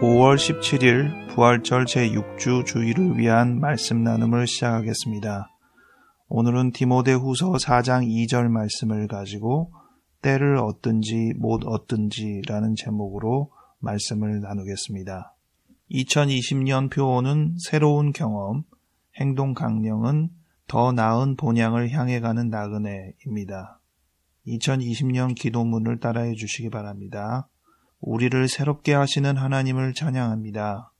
5월 17일 부활절 제6주 주일을 위한 말씀 나눔을 시작하겠습니다. 오늘은 디모데후서 4장 2절 말씀을 가지고 때를 얻든지 못 얻든지라는 제목으로 말씀을 나누겠습니다. 2020년 표어는 새로운 경험, 행동 강령은 더 나은 본향을 향해 가는 나그네입니다. 2020년 기도문을 따라해 주시기 바랍니다. 우리를 새롭게 하시는 하나님을 찬양합니다.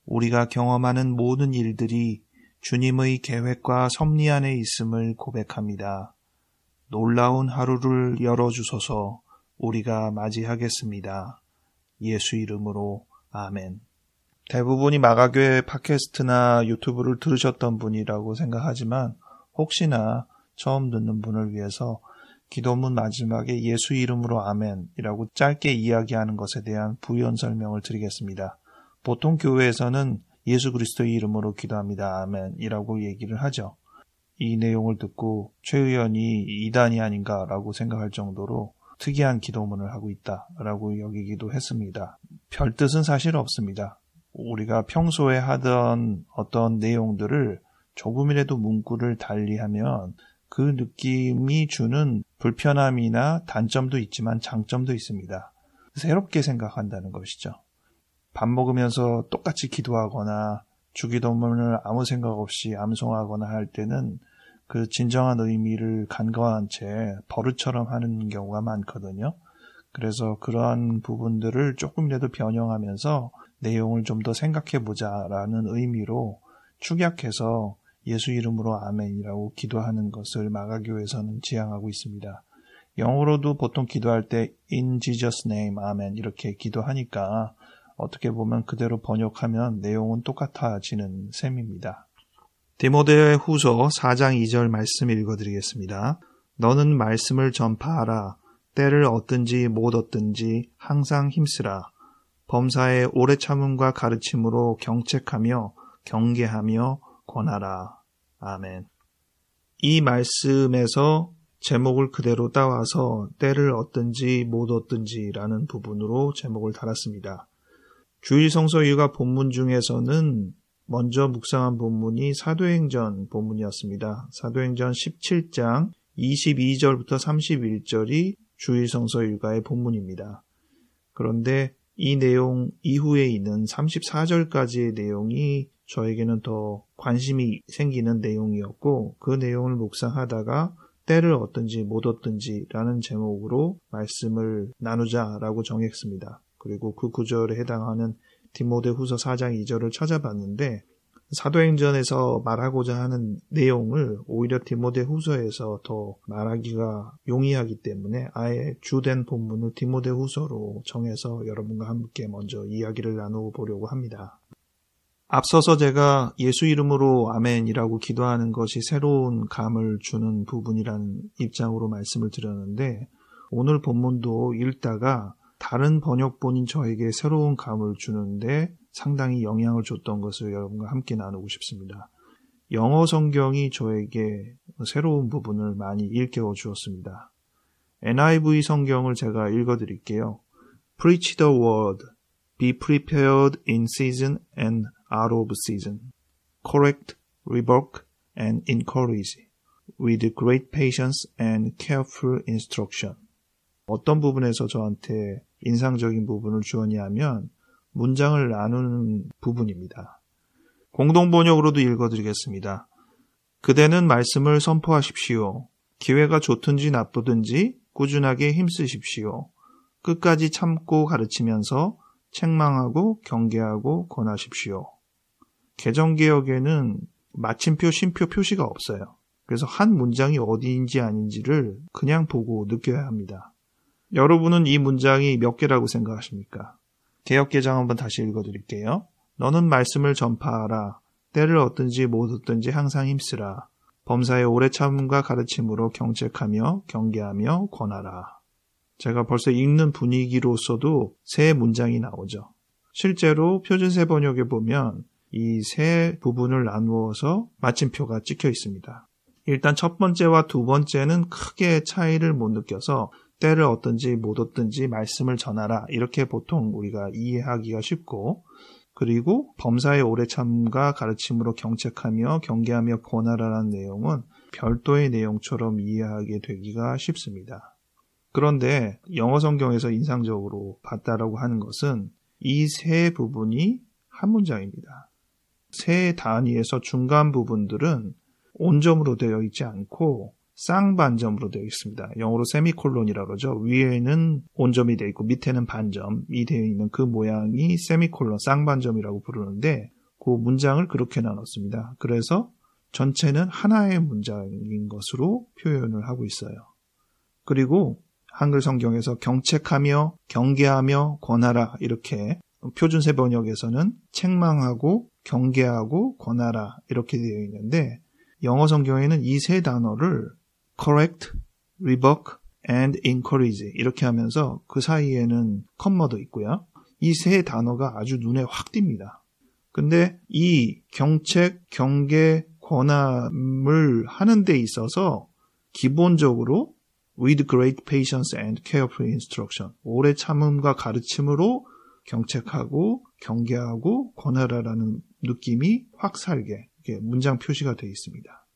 우리가 경험하는 모든 일들이 주님의 계획과 섭리 안에 있음을 고백합니다. 놀라운 하루를 열어주소서. 우리가 맞이하겠습니다. 예수 이름으로 아멘. 대부분이 마가교회 팟캐스트나 유튜브를 들으셨던 분이라고 생각하지만 혹시나 처음 듣는 분을 위해서 기도문 마지막에 예수 이름으로 아멘이라고 짧게 이야기하는 것에 대한 부연 설명을 드리겠습니다. 보통 교회에서는 예수 그리스도의 이름으로 기도합니다. 아멘이라고 얘기를 하죠. 이 내용을 듣고 최 의원이 이단이 아닌가라고 생각할 정도로 특이한 기도문을 하고 있다라고 여기기도 했습니다. 별 뜻은 사실 없습니다. 우리가 평소에 하던 어떤 내용들을 조금이라도 문구를 달리하면 그 느낌이 주는 불편함이나 단점도 있지만 장점도 있습니다. 새롭게 생각한다는 것이죠. 밥 먹으면서 똑같이 기도하거나 주기도문을 아무 생각 없이 암송하거나 할 때는 그 진정한 의미를 간과한 채 버릇처럼 하는 경우가 많거든요. 그래서 그러한 부분들을 조금이라도 변형하면서 내용을 좀 더 생각해보자라는 의미로 축약해서 예수 이름으로 아멘이라고 기도하는 것을 마가교에서는 지향하고 있습니다. 영어로도 보통 기도할 때 In Jesus name, 아멘 이렇게 기도하니까 어떻게 보면 그대로 번역하면 내용은 똑같아지는 셈입니다. 디모데 후서 4장 2절 말씀 읽어드리겠습니다. 너는 말씀을 전파하라. 때를 얻든지 못 얻든지 항상 힘쓰라. 범사에 오래 참음과 가르침으로 경책하며 경계하며 권하라. 아멘. 이 말씀에서 제목을 그대로 따와서 때를 얻든지 못 얻든지라는 부분으로 제목을 달았습니다. 주일 성서 일과 본문 중에서는 먼저 묵상한 본문이 사도행전 본문이었습니다. 사도행전 17장 22절부터 31절이 주일 성서 일과의 본문입니다. 그런데 이 내용 이후에 있는 34절까지의 내용이 저에게는 더 관심이 생기는 내용이었고 그 내용을 묵상하다가 때를 얻든지 못 얻든지라는 제목으로 말씀을 나누자라고 정했습니다. 그리고 그 구절에 해당하는 디모데후서 4장 2절을 찾아봤는데 사도행전에서 말하고자 하는 내용을 오히려 디모데후서에서 더 말하기가 용이하기 때문에 아예 주된 본문을 디모데후서로 정해서 여러분과 함께 먼저 이야기를 나누어 보려고 합니다. 앞서서 제가 예수 이름으로 아멘이라고 기도하는 것이 새로운 감을 주는 부분이라는 입장으로 말씀을 드렸는데 오늘 본문도 읽다가 다른 번역본인 저에게 새로운 감을 주는데 상당히 영향을 줬던 것을 여러분과 함께 나누고 싶습니다. 영어 성경이 저에게 새로운 부분을 많이 일깨워 주었습니다. NIV 성경을 제가 읽어드릴게요. Preach the word. Be prepared in season and out of season. Correct, rebuke, and encourage. With great patience and careful instruction. 어떤 부분에서 저한테 인상적인 부분을 주었냐면 문장을 나누는 부분입니다. 공동번역으로도 읽어드리겠습니다. 그대는 말씀을 선포하십시오. 기회가 좋든지 나쁘든지 꾸준하게 힘쓰십시오. 끝까지 참고 가르치면서 책망하고 경계하고 권하십시오. 개정개혁에는 마침표, 쉼표 표시가 없어요. 그래서 한 문장이 어디인지 아닌지를 그냥 보고 느껴야 합니다. 여러분은 이 문장이 몇 개라고 생각하십니까? 개역개정 한번 다시 읽어드릴게요. 너는 말씀을 전파하라. 때를 얻든지 못 얻든지 항상 힘쓰라. 범사에 오래 참음과 가르침으로 경책하며 경계하며 권하라. 제가 벌써 읽는 분위기로서도 세 문장이 나오죠. 실제로 표준세 번역에 보면 이 세 부분을 나누어서 마침표가 찍혀 있습니다. 일단 첫 번째와 두 번째는 크게 차이를 못 느껴서 때를 얻든지 못 얻든지 말씀을 전하라. 이렇게 보통 우리가 이해하기가 쉽고, 그리고 범사의 오래 참음과 가르침으로 경책하며 경계하며 권하라라는 내용은 별도의 내용처럼 이해하게 되기가 쉽습니다. 그런데 영어 성경에서 인상적으로 봤다라고 하는 것은 이 세 부분이 한 문장입니다. 세 단위에서 중간 부분들은 온점으로 되어 있지 않고 쌍반점으로 되어 있습니다. 영어로 세미콜론이라고 그러죠. 위에는 온점이 되어 있고 밑에는 반점이 되어 있는 그 모양이 세미콜론, 쌍반점이라고 부르는데 그 문장을 그렇게 나눴습니다. 그래서 전체는 하나의 문장인 것으로 표현을 하고 있어요. 그리고 한글 성경에서 경책하며 경계하며 권하라 이렇게 표준 세번역에서는 책망하고 경계하고 권하라 이렇게 되어 있는데 영어 성경에는 이 세 단어를 correct, rebuke, and encourage 이렇게 하면서 그 사이에는 컴마도 있고요. 이 세 단어가 아주 눈에 확 띕니다. 근데 이 경책, 경계, 권함을 하는 데 있어서 기본적으로 with great patience and careful instruction 오래 참음과 가르침으로 경책하고 경계하고 권하라라는 느낌이 확 살게 이렇게 문장 표시가 되어 있습니다.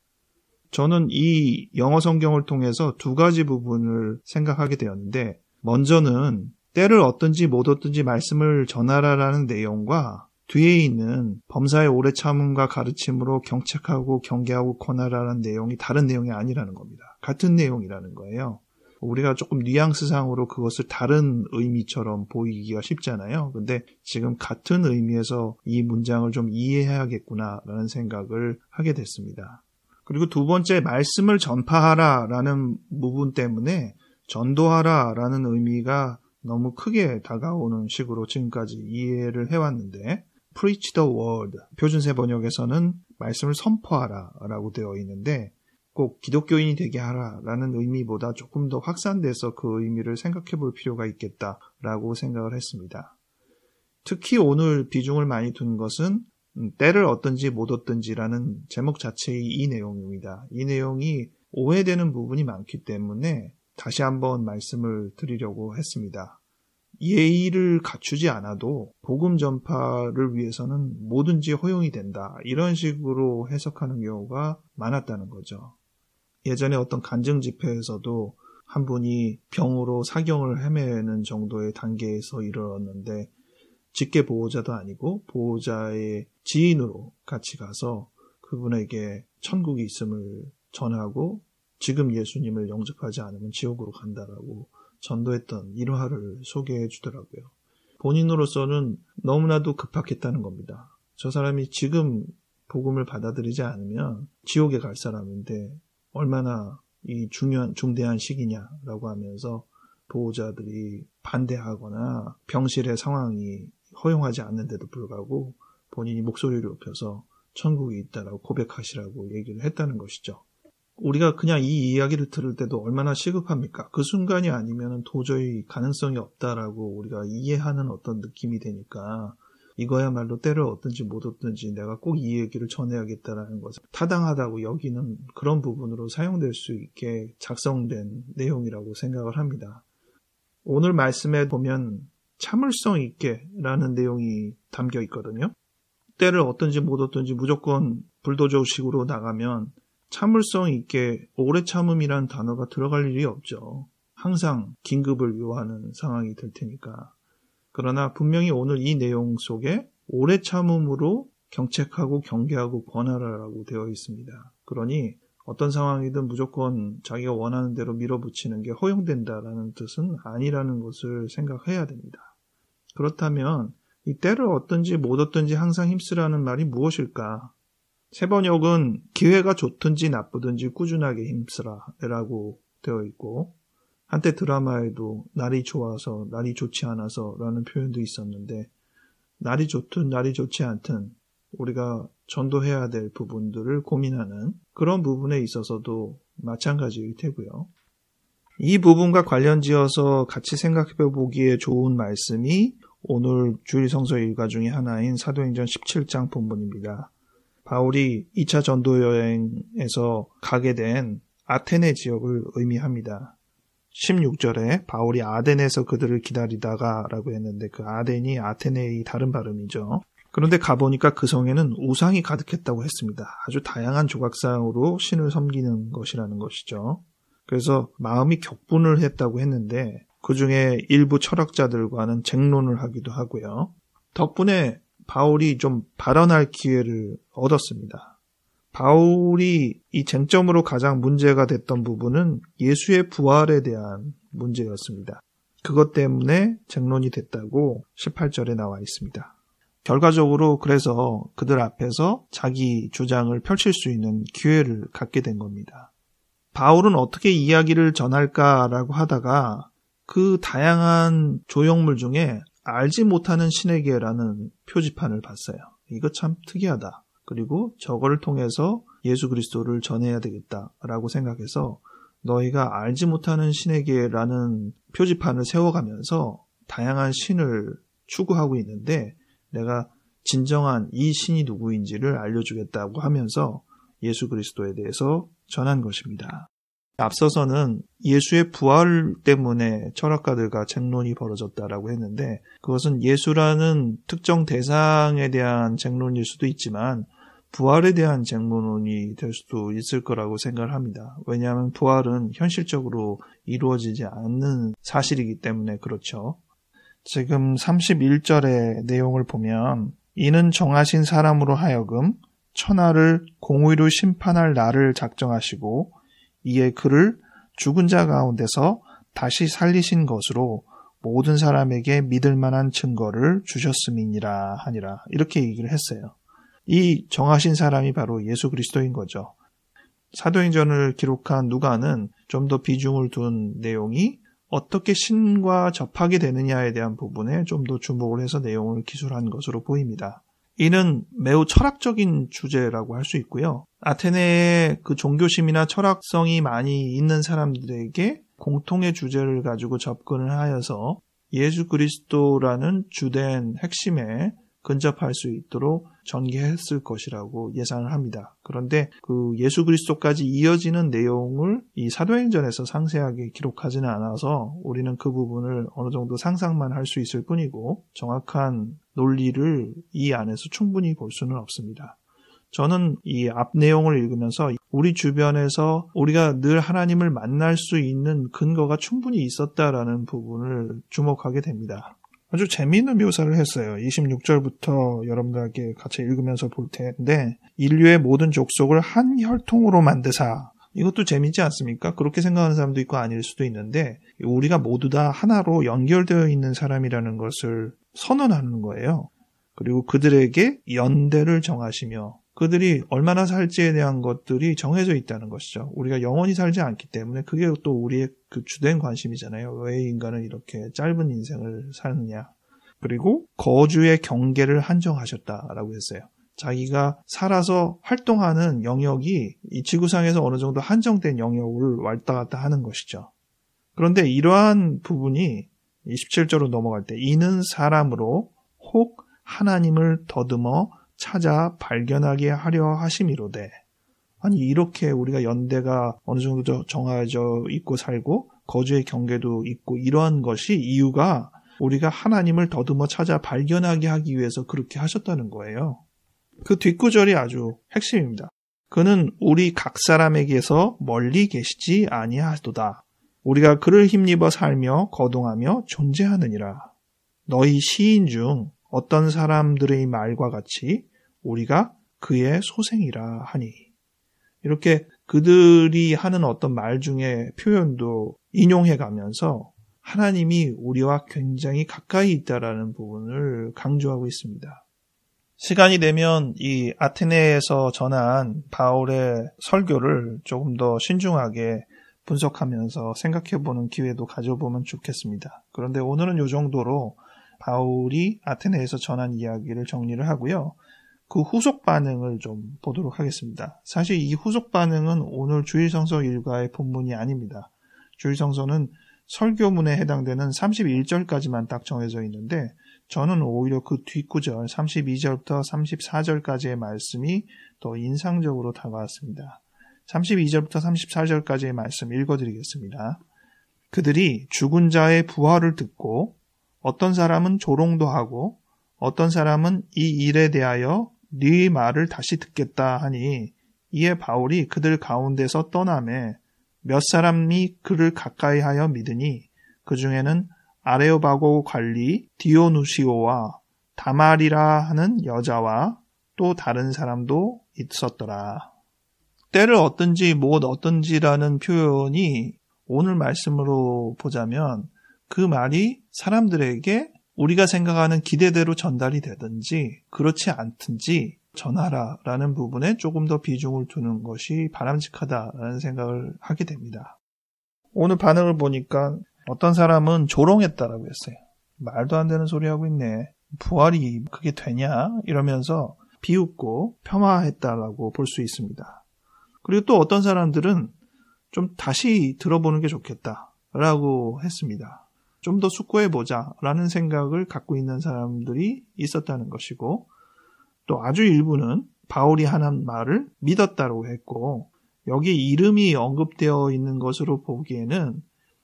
저는 이 영어 성경을 통해서 두 가지 부분을 생각하게 되었는데 먼저는 때를 얻든지 못 얻든지 말씀을 전하라라는 내용과 뒤에 있는 범사의 오래 참음과 가르침으로 경책하고 경계하고 권하라라는 내용이 다른 내용이 아니라는 겁니다. 같은 내용이라는 거예요. 우리가 조금 뉘앙스상으로 그것을 다른 의미처럼 보이기가 쉽잖아요. 근데 지금 같은 의미에서 이 문장을 좀 이해해야겠구나라는 생각을 하게 됐습니다. 그리고 두 번째, 말씀을 전파하라라는 부분 때문에 전도하라라는 의미가 너무 크게 다가오는 식으로 지금까지 이해를 해왔는데 preach the word, 표준세 번역에서는 말씀을 선포하라라고 되어 있는데 꼭 기독교인이 되게 하라라는 의미보다 조금 더 확산돼서 그 의미를 생각해 볼 필요가 있겠다라고 생각을 했습니다. 특히 오늘 비중을 많이 둔 것은 때를 얻든지 못 얻든지라는 제목 자체의 이 내용입니다. 이 내용이 오해되는 부분이 많기 때문에 다시 한번 말씀을 드리려고 했습니다. 예의를 갖추지 않아도 복음 전파를 위해서는 뭐든지 허용이 된다. 이런 식으로 해석하는 경우가 많았다는 거죠. 예전에 어떤 간증 집회에서도 한 분이 병으로 사경을 헤매는 정도의 단계에서 이르렀는데 직계 보호자도 아니고 보호자의 지인으로 같이 가서 그분에게 천국이 있음을 전하고 지금 예수님을 영접하지 않으면 지옥으로 간다라고 전도했던 일화를 소개해 주더라고요. 본인으로서는 너무나도 급박했다는 겁니다. 저 사람이 지금 복음을 받아들이지 않으면 지옥에 갈 사람인데 얼마나 이 중대한 시기냐라고 하면서 보호자들이 반대하거나 병실의 상황이 허용하지 않는데도 불구하고 본인이 목소리를 높여서 천국이 있다라고 고백하시라고 얘기를 했다는 것이죠. 우리가 그냥 이 이야기를 들을 때도 얼마나 시급합니까? 그 순간이 아니면 도저히 가능성이 없다라고 우리가 이해하는 어떤 느낌이 되니까 이거야말로 때를 얻든지 못 얻든지 내가 꼭 이 얘기를 전해야겠다라는 것을 타당하다고 여기는 그런 부분으로 사용될 수 있게 작성된 내용이라고 생각을 합니다. 오늘 말씀에 보면 참을성 있게 라는 내용이 담겨 있거든요. 때를 얻든지 못 얻든지 무조건 불도저식으로 나가면 참을성 있게 오래 참음이라는 단어가 들어갈 일이 없죠. 항상 긴급을 요하는 상황이 될 테니까. 그러나 분명히 오늘 이 내용 속에 오래 참음으로 경책하고 경계하고 권하라라고 되어 있습니다. 그러니 어떤 상황이든 무조건 자기가 원하는 대로 밀어붙이는 게 허용된다라는 뜻은 아니라는 것을 생각해야 됩니다. 그렇다면 이 때를 얻든지 못 얻든지 항상 힘쓰라는 말이 무엇일까? 세번역은 기회가 좋든지 나쁘든지 꾸준하게 힘쓰라라고 되어 있고 한때 드라마에도 날이 좋아서 날이 좋지 않아서 라는 표현도 있었는데 날이 좋든 날이 좋지 않든 우리가 전도해야 될 부분들을 고민하는 그런 부분에 있어서도 마찬가지일 테고요. 이 부분과 관련지어서 같이 생각해 보기에 좋은 말씀이 오늘 주일 성서 일과 중에 하나인 사도행전 17장 본문입니다. 바울이 2차 전도 여행에서 가게 된 아테네 지역을 의미합니다. 16절에 바울이 아덴에서 그들을 기다리다가 라고 했는데 그 아덴이 아테네의 다른 발음이죠. 그런데 가보니까 그 성에는 우상이 가득했다고 했습니다. 아주 다양한 조각상으로 신을 섬기는 것이라는 것이죠. 그래서 마음이 격분을 했다고 했는데 그 중에 일부 철학자들과는 쟁론을 하기도 하고요. 덕분에 바울이 좀 발언할 기회를 얻었습니다. 바울이 이 쟁점으로 가장 문제가 됐던 부분은 예수의 부활에 대한 문제였습니다. 그것 때문에 쟁론이 됐다고 18절에 나와 있습니다. 결과적으로 그래서 그들 앞에서 자기 주장을 펼칠 수 있는 기회를 갖게 된 겁니다. 바울은 어떻게 이야기를 전할까라고 하다가 그 다양한 조형물 중에 알지 못하는 신에게라는 표지판을 봤어요. 이거 참 특이하다. 그리고 저거를 통해서 예수 그리스도를 전해야 되겠다라고 생각해서 너희가 알지 못하는 신에게라는 표지판을 세워가면서 다양한 신을 추구하고 있는데 내가 진정한 이 신이 누구인지를 알려주겠다고 하면서 예수 그리스도에 대해서 전한 것입니다. 앞서서는 예수의 부활 때문에 철학가들과 쟁론이 벌어졌다라고 했는데 그것은 예수라는 특정 대상에 대한 쟁론일 수도 있지만 부활에 대한 쟁론이 될 수도 있을 거라고 생각을 합니다. 왜냐하면 부활은 현실적으로 이루어지지 않는 사실이기 때문에 그렇죠. 지금 31절의 내용을 보면 이는 정하신 사람으로 하여금 천하를 공의로 심판할 날을 작정하시고 이에 그를 죽은 자 가운데서 다시 살리신 것으로 모든 사람에게 믿을 만한 증거를 주셨음이니라 하니라. 이렇게 얘기를 했어요. 이 정하신 사람이 바로 예수 그리스도인 거죠. 사도행전을 기록한 누가는 좀 더 비중을 둔 내용이 어떻게 신과 접하게 되느냐에 대한 부분에 좀 더 주목을 해서 내용을 기술한 것으로 보입니다. 이는 매우 철학적인 주제라고 할 수 있고요. 아테네의 그 종교심이나 철학성이 많이 있는 사람들에게 공통의 주제를 가지고 접근을 하여서 예수 그리스도라는 주된 핵심에 근접할 수 있도록 전개했을 것이라고 예상을 합니다. 그런데 그 예수 그리스도까지 이어지는 내용을 이 사도행전에서 상세하게 기록하지는 않아서 우리는 그 부분을 어느 정도 상상만 할 수 있을 뿐이고 정확한 논리를 이 안에서 충분히 볼 수는 없습니다. 저는 이 앞 내용을 읽으면서 우리 주변에서 우리가 늘 하나님을 만날 수 있는 근거가 충분히 있었다라는 부분을 주목하게 됩니다. 아주 재미있는 묘사를 했어요. 26절부터 여러분들에게 같이 읽으면서 볼 텐데 인류의 모든 족속을 한 혈통으로 만드사. 이것도 재미있지 않습니까? 그렇게 생각하는 사람도 있고 아닐 수도 있는데 우리가 모두 다 하나로 연결되어 있는 사람이라는 것을 선언하는 거예요. 그리고 그들에게 연대를 정하시며 그들이 얼마나 살지에 대한 것들이 정해져 있다는 것이죠. 우리가 영원히 살지 않기 때문에 그게 또 우리의 그 주된 관심이잖아요. 왜 인간은 이렇게 짧은 인생을 사느냐. 그리고 거주의 경계를 한정하셨다라고 했어요. 자기가 살아서 활동하는 영역이 이 지구상에서 어느 정도 한정된 영역을 왔다 갔다 하는 것이죠. 그런데 이러한 부분이 27절로 넘어갈 때 이는 사람으로 혹 하나님을 더듬어 찾아 발견하게 하려 하심이로되. 아니 이렇게 우리가 연대가 어느 정도 정해져 있고 살고 거주의 경계도 있고 이러한 것이 이유가 우리가 하나님을 더듬어 찾아 발견하게 하기 위해서 그렇게 하셨다는 거예요. 그 뒷구절이 아주 핵심입니다. 그는 우리 각 사람에게서 멀리 계시지 아니하도다. 우리가 그를 힘입어 살며 거동하며 존재하느니라. 너희 시인 중 어떤 사람들의 말과 같이 우리가 그의 소생이라 하니. 이렇게 그들이 하는 어떤 말 중에 표현도 인용해가면서 하나님이 우리와 굉장히 가까이 있다라는 부분을 강조하고 있습니다. 시간이 되면 이 아테네에서 전한 바울의 설교를 조금 더 신중하게 분석하면서 생각해보는 기회도 가져보면 좋겠습니다. 그런데 오늘은 이 정도로 바울이 아테네에서 전한 이야기를 정리를 하고요. 그 후속 반응을 좀 보도록 하겠습니다. 사실 이 후속 반응은 오늘 주일성서 일과의 본문이 아닙니다. 주일성서는 설교문에 해당되는 31절까지만 딱 정해져 있는데 저는 오히려 그 뒷구절 32절부터 34절까지의 말씀이 더 인상적으로 다가왔습니다. 32절부터 34절까지의 말씀 읽어드리겠습니다. 그들이 죽은 자의 부활을 듣고 어떤 사람은 조롱도 하고 어떤 사람은 이 일에 대하여 네 말을 다시 듣겠다 하니 이에 바울이 그들 가운데서 떠나매 몇 사람이 그를 가까이 하여 믿으니 그 중에는 아레오바고 관리 디오누시오와 다말이라 하는 여자와 또 다른 사람도 있었더라. 때를 얻든지 못 얻든지라는 표현이 오늘 말씀으로 보자면 그 말이 사람들에게 우리가 생각하는 기대대로 전달이 되든지 그렇지 않든지 전하라 라는 부분에 조금 더 비중을 두는 것이 바람직하다라는 생각을 하게 됩니다. 오늘 반응을 보니까 어떤 사람은 조롱했다라고 했어요. 말도 안 되는 소리 하고 있네. 부활이 그게 되냐? 이러면서 비웃고 폄하했다라고 볼 수 있습니다. 그리고 또 어떤 사람들은 좀 다시 들어보는 게 좋겠다라고 했습니다. 좀 더 숙고해보자라는 생각을 갖고 있는 사람들이 있었다는 것이고 또 아주 일부는 바울이 하는 말을 믿었다고 했고 여기 이름이 언급되어 있는 것으로 보기에는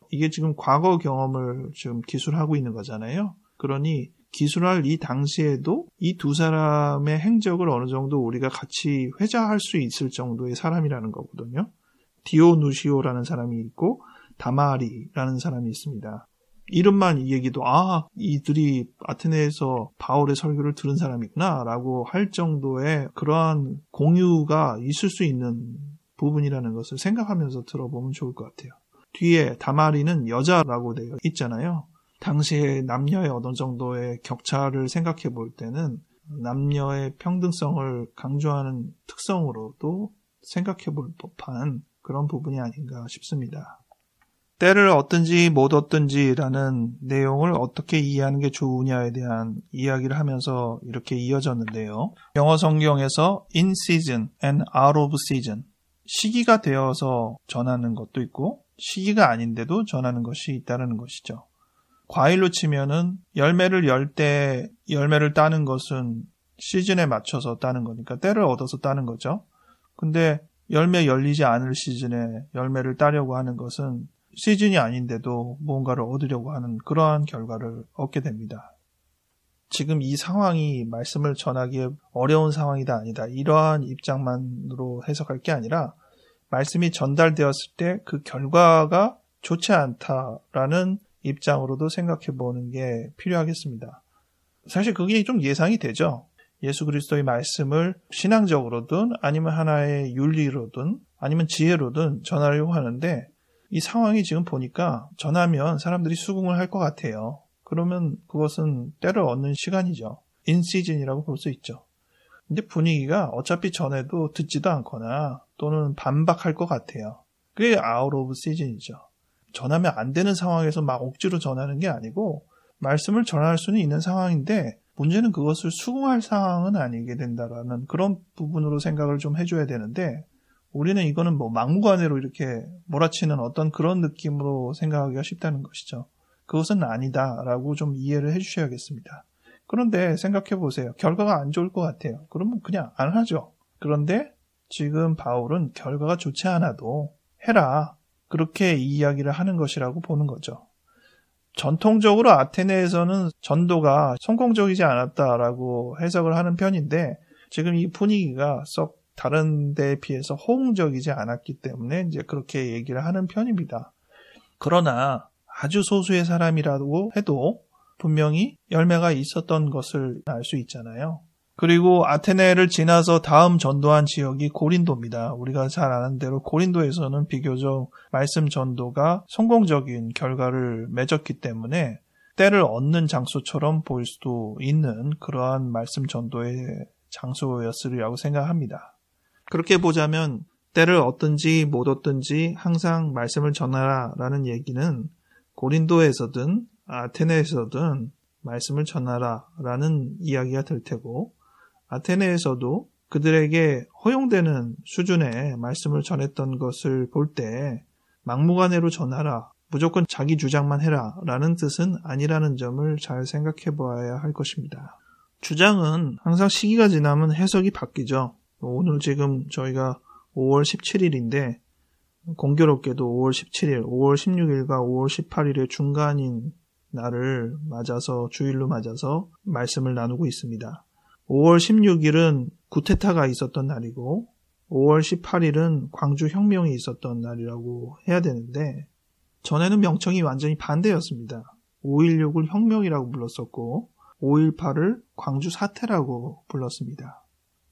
이게 지금 과거 경험을 지금 기술하고 있는 거잖아요. 그러니 기술할 이 당시에도 이 두 사람의 행적을 어느 정도 우리가 같이 회자할 수 있을 정도의 사람이라는 거거든요. 디오누시오라는 사람이 있고 다마리라는 사람이 있습니다. 이름만 이 얘기도 이들이 아테네에서 바울의 설교를 들은 사람이구나 라고 할 정도의 그러한 공유가 있을 수 있는 부분이라는 것을 생각하면서 들어보면 좋을 것 같아요. 뒤에 다마리는 여자라고 되어 있잖아요. 당시에 남녀의 어느 정도의 격차를 생각해 볼 때는 남녀의 평등성을 강조하는 특성으로도 생각해 볼 법한 그런 부분이 아닌가 싶습니다. 때를 얻든지 못 얻든지라는 내용을 어떻게 이해하는 게 좋으냐에 대한 이야기를 하면서 이렇게 이어졌는데요. 영어 성경에서 in season and out of season, 시기가 되어서 전하는 것도 있고 시기가 아닌데도 전하는 것이 있다는 것이죠. 과일로 치면은 열매를 열 때 열매를 따는 것은 시즌에 맞춰서 따는 거니까 때를 얻어서 따는 거죠. 근데 열매 열리지 않을 시즌에 열매를 따려고 하는 것은 시즌이 아닌데도 무언가를 얻으려고 하는 그러한 결과를 얻게 됩니다. 지금 이 상황이 말씀을 전하기에 어려운 상황이다 아니다 이러한 입장만으로 해석할 게 아니라 말씀이 전달되었을 때 그 결과가 좋지 않다라는 입장으로도 생각해 보는 게 필요하겠습니다. 사실 그게 좀 예상이 되죠. 예수 그리스도의 말씀을 신앙적으로든 아니면 하나의 윤리로든 아니면 지혜로든 전하려고 하는데 이 상황이 지금 보니까 전하면 사람들이 수긍을 할 것 같아요. 그러면 그것은 때를 얻는 시간이죠. 인시즌이라고 볼 수 있죠. 근데 분위기가 어차피 전해도 듣지도 않거나 또는 반박할 것 같아요. 그게 아웃 오브 시즌이죠. 전하면 안 되는 상황에서 막 억지로 전하는 게 아니고 말씀을 전할 수는 있는 상황인데 문제는 그것을 수긍할 상황은 아니게 된다라는 그런 부분으로 생각을 좀 해줘야 되는데 우리는 이거는 뭐 막무가내로 이렇게 몰아치는 어떤 그런 느낌으로 생각하기가 쉽다는 것이죠. 그것은 아니다라고 좀 이해를 해주셔야겠습니다. 그런데 생각해 보세요. 결과가 안 좋을 것 같아요. 그러면 그냥 안 하죠. 그런데 지금 바울은 결과가 좋지 않아도 해라. 그렇게 이야기를 하는 것이라고 보는 거죠. 전통적으로 아테네에서는 전도가 성공적이지 않았다라고 해석을 하는 편인데 지금 이 분위기가 썩 다른 데에 비해서 호응적이지 않았기 때문에 이제 그렇게 얘기를 하는 편입니다. 그러나 아주 소수의 사람이라고 해도 분명히 열매가 있었던 것을 알 수 있잖아요. 그리고 아테네를 지나서 다음 전도한 지역이 고린도입니다. 우리가 잘 아는 대로 고린도에서는 비교적 말씀 전도가 성공적인 결과를 맺었기 때문에 때를 얻는 장소처럼 보일 수도 있는 그러한 말씀 전도의 장소였으리라고 생각합니다. 그렇게 보자면 때를 얻든지 못 얻든지 항상 말씀을 전하라 라는 얘기는 고린도에서든 아테네에서든 말씀을 전하라 라는 이야기가 될 테고 아테네에서도 그들에게 허용되는 수준의 말씀을 전했던 것을 볼 때 막무가내로 전하라, 무조건 자기 주장만 해라 라는 뜻은 아니라는 점을 잘 생각해 보아야 할 것입니다. 주장은 항상 시기가 지나면 해석이 바뀌죠. 오늘 지금 저희가 5월 17일인데 공교롭게도 5월 17일, 5월 16일과 5월 18일의 중간인 날을 맞아서, 주일로 맞아서 말씀을 나누고 있습니다. 5월 16일은 구테타가 있었던 날이고 5월 18일은 광주 혁명이 있었던 날이라고 해야 되는데, 전에는 명칭이 완전히 반대였습니다. 5.16을 혁명이라고 불렀었고 5.18을 광주 사태라고 불렀습니다.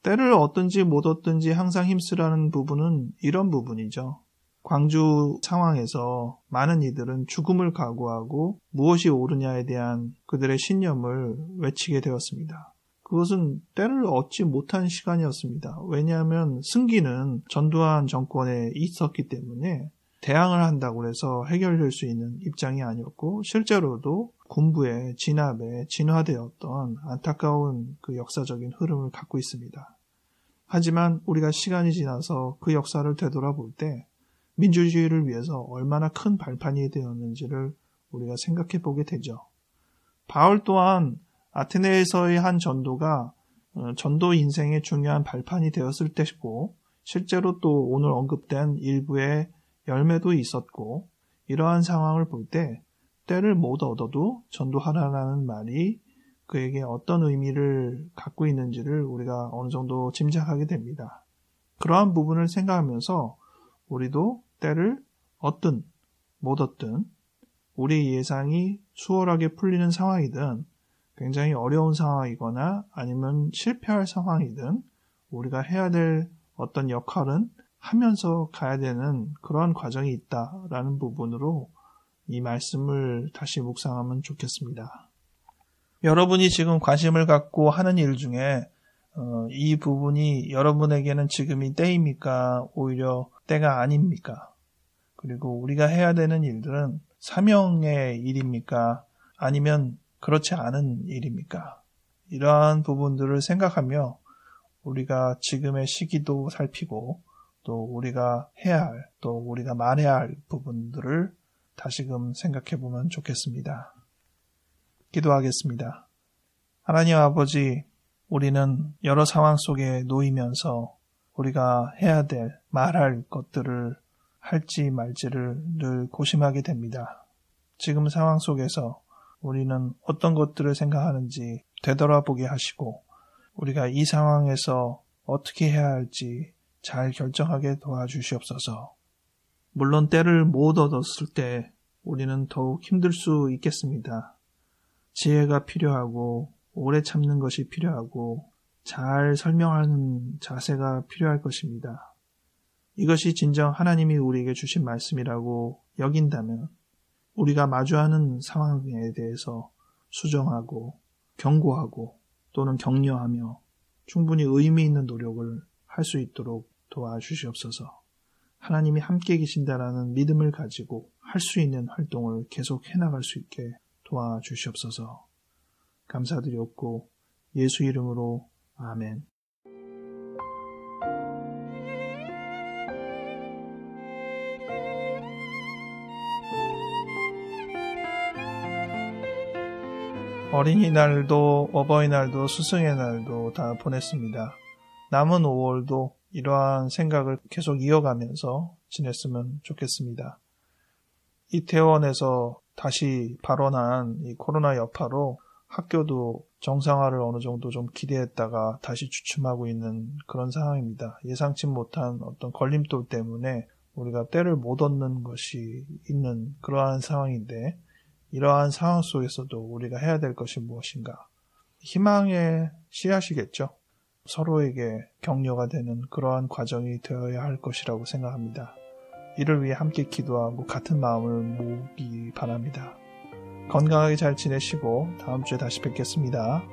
때를 얻든지 못 얻든지 항상 힘쓰라는 부분은 이런 부분이죠. 광주 상황에서 많은 이들은 죽음을 각오하고 무엇이 옳으냐에 대한 그들의 신념을 외치게 되었습니다. 그것은 때를 얻지 못한 시간이었습니다. 왜냐하면 승기는 전두환 정권에 있었기 때문에 대항을 한다고 해서 해결될 수 있는 입장이 아니었고, 실제로도 군부의 진압에 진화되었던 안타까운 그 역사적인 흐름을 갖고 있습니다. 하지만 우리가 시간이 지나서 그 역사를 되돌아볼 때 민주주의를 위해서 얼마나 큰 발판이 되었는지를 우리가 생각해 보게 되죠. 바울 또한 아테네에서의 한 전도가 전도 인생의 중요한 발판이 되었을 때고, 실제로 또 오늘 언급된 일부의 열매도 있었고, 이러한 상황을 볼 때 때를 못 얻어도 전도하라는 말이 그에게 어떤 의미를 갖고 있는지를 우리가 어느 정도 짐작하게 됩니다. 그러한 부분을 생각하면서 우리도 때를 얻든 못 얻든, 우리 예상이 수월하게 풀리는 상황이든 굉장히 어려운 상황이거나 아니면 실패할 상황이든 우리가 해야 될 어떤 역할은 하면서 가야 되는 그런 과정이 있다라는 부분으로 이 말씀을 다시 묵상하면 좋겠습니다. 여러분이 지금 관심을 갖고 하는 일 중에 이 부분이 여러분에게는 지금이 때입니까? 오히려 때가 아닙니까? 그리고 우리가 해야 되는 일들은 사명의 일입니까? 아니면 그렇지 않은 일입니까? 이러한 부분들을 생각하며 우리가 지금의 시기도 살피고 또 우리가 해야 할, 또 우리가 말해야 할 부분들을 다시금 생각해 보면 좋겠습니다. 기도하겠습니다. 하나님 아버지, 우리는 여러 상황 속에 놓이면서 우리가 해야 될, 말할 것들을 할지 말지를 늘 고심하게 됩니다. 지금 상황 속에서 우리는 어떤 것들을 생각하는지 되돌아보게 하시고, 우리가 이 상황에서 어떻게 해야 할지 잘 결정하게 도와주시옵소서. 물론 때를 못 얻었을 때 우리는 더욱 힘들 수 있겠습니다. 지혜가 필요하고 오래 참는 것이 필요하고 잘 설명하는 자세가 필요할 것입니다. 이것이 진정 하나님이 우리에게 주신 말씀이라고 여긴다면 우리가 마주하는 상황에 대해서 수정하고 경고하고 또는 격려하며 충분히 의미 있는 노력을 할 수 있도록 도와주시옵소서. 하나님이 함께 계신다라는 믿음을 가지고 할 수 있는 활동을 계속 해나갈 수 있게 도와주시옵소서. 감사드렸고 예수 이름으로 아멘. 어린이날도 어버이날도 스승의 날도 다 보냈습니다. 남은 5월도 이러한 생각을 계속 이어가면서 지냈으면 좋겠습니다. 이태원에서 다시 발원한 이 코로나 여파로 학교도 정상화를 어느 정도 좀 기대했다가 다시 주춤하고 있는 그런 상황입니다. 예상치 못한 어떤 걸림돌 때문에 우리가 때를 못 얻는 것이 있는 그러한 상황인데, 이러한 상황 속에서도 우리가 해야 될 것이 무엇인가? 희망의 씨앗이겠죠. 서로에게 격려가 되는 그러한 과정이 되어야 할 것이라고 생각합니다. 이를 위해 함께 기도하고 같은 마음을 모으기 바랍니다. 건강하게 잘 지내시고 다음 주에 다시 뵙겠습니다.